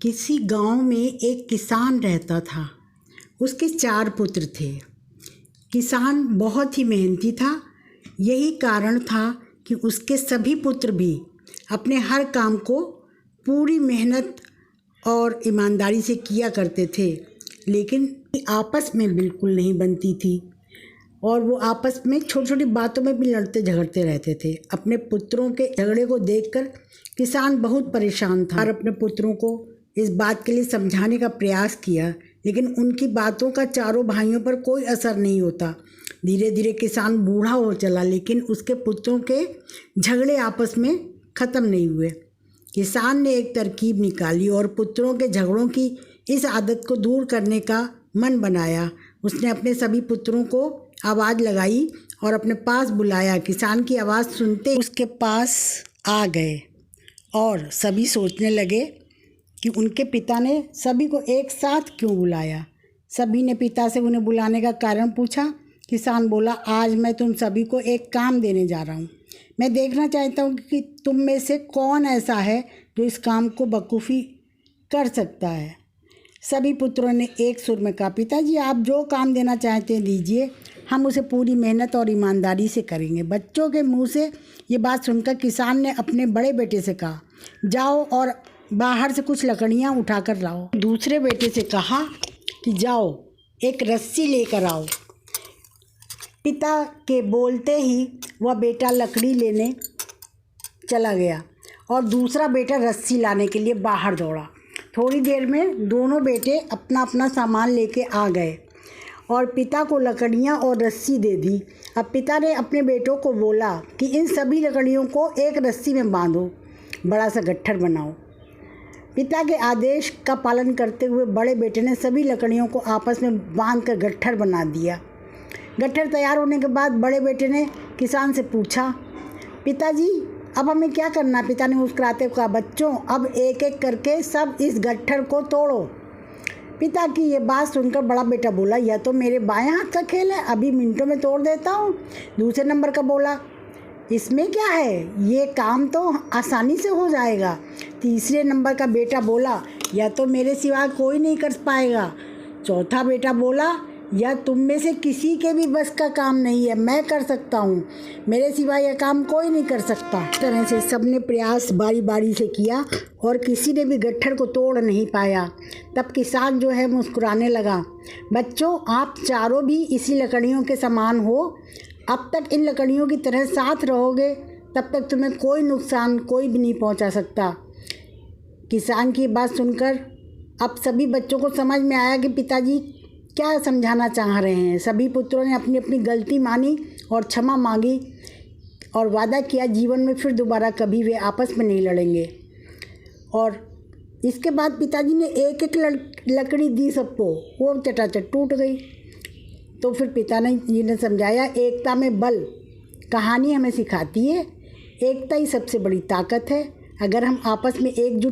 किसी गांव में एक किसान रहता था। उसके 4 पुत्र थे। किसान बहुत ही मेहनती था। यही कारण था कि उसके सभी पुत्र भी अपने हर काम को पूरी मेहनत और ईमानदारी से किया करते थे, लेकिन आपस में बिल्कुल नहीं बनती थी और वो आपस में छोटी छोटी बातों में भी लड़ते झगड़ते रहते थे। अपने पुत्रों के झगड़े को देखकर किसान बहुत परेशान था और अपने पुत्रों को इस बात के लिए समझाने का प्रयास किया, लेकिन उनकी बातों का चारों भाइयों पर कोई असर नहीं होता। धीरे धीरे किसान बूढ़ा हो चला, लेकिन उसके पुत्रों के झगड़े आपस में ख़त्म नहीं हुए। किसान ने एक तरकीब निकाली और पुत्रों के झगड़ों की इस आदत को दूर करने का मन बनाया। उसने अपने सभी पुत्रों को आवाज़ लगाई और अपने पास बुलाया। किसान की आवाज़ सुनते उसके पास आ गए और सभी सोचने लगे कि उनके पिता ने सभी को एक साथ क्यों बुलाया। सभी ने पिता से उन्हें बुलाने का कारण पूछा। किसान बोला, आज मैं तुम सभी को एक काम देने जा रहा हूँ। मैं देखना चाहता हूँ कि तुम में से कौन ऐसा है जो इस काम को बखूबी कर सकता है। सभी पुत्रों ने एक सुर में कहा, पिताजी आप जो काम देना चाहते हैं दीजिए, हम उसे पूरी मेहनत और ईमानदारी से करेंगे। बच्चों के मुंह से ये बात सुनकर किसान ने अपने बड़े बेटे से कहा, जाओ और बाहर से कुछ लकड़ियाँ उठाकर लाओ। दूसरे बेटे से कहा कि जाओ एक रस्सी लेकर आओ। पिता के बोलते ही वह बेटा लकड़ी लेने चला गया और दूसरा बेटा रस्सी लाने के लिए बाहर दौड़ा। थोड़ी देर में दोनों बेटे अपना अपना सामान लेके आ गए और पिता को लकड़ियाँ और रस्सी दे दी। अब पिता ने अपने बेटों को बोला कि इन सभी लकड़ियों को एक रस्सी में बांधो, बड़ा सा गट्ठर बनाओ। पिता के आदेश का पालन करते हुए बड़े बेटे ने सभी लकड़ियों को आपस में बांधकर गट्ठर बना दिया। गट्ठर तैयार होने के बाद बड़े बेटे ने किसान से पूछा, पिताजी अब हमें क्या करना। पिता ने मुस्कुराते हुए कहा, बच्चों अब एक एक करके सब इस गट्ठर को तोड़ो। पिता की ये बात सुनकर बड़ा बेटा बोला, यह तो मेरे बाएं हाथ का खेल है, अभी मिनटों में तोड़ देता हूँ। दूसरे नंबर का बोला, इसमें क्या है, ये काम तो आसानी से हो जाएगा। तीसरे नंबर का बेटा बोला, यह तो मेरे सिवा कोई नहीं कर पाएगा। चौथा बेटा बोला, यह तुम में से किसी के भी बस का काम नहीं है, मैं कर सकता हूँ, मेरे सिवा यह काम कोई नहीं कर सकता। इस तरह से सबने प्रयास बारी बारी से किया और किसी ने भी गट्ठर को तोड़ नहीं पाया। तब किसान जो है मुस्कुराने लगा, बच्चों आप चारों भी इसी लकड़ियों के समान हो। अब तक इन लकड़ियों की तरह साथ रहोगे, तब तक तुम्हें कोई नुकसान कोई भी नहीं पहुँचा सकता। किसान की बात सुनकर अब सभी बच्चों को समझ में आया कि पिताजी क्या समझाना चाह रहे हैं। सभी पुत्रों ने अपनी अपनी गलती मानी और क्षमा मांगी और वादा किया जीवन में फिर दोबारा कभी वे आपस में नहीं लड़ेंगे। और इसके बाद पिताजी ने एक एक लकड़ी दी सबको, वो चटाचट टूट गई। तो फिर पिता ने जी ने समझाया, एकता में बल। कहानी हमें सिखाती है एकता ही सबसे बड़ी ताकत है। अगर हम आपस में एकजुट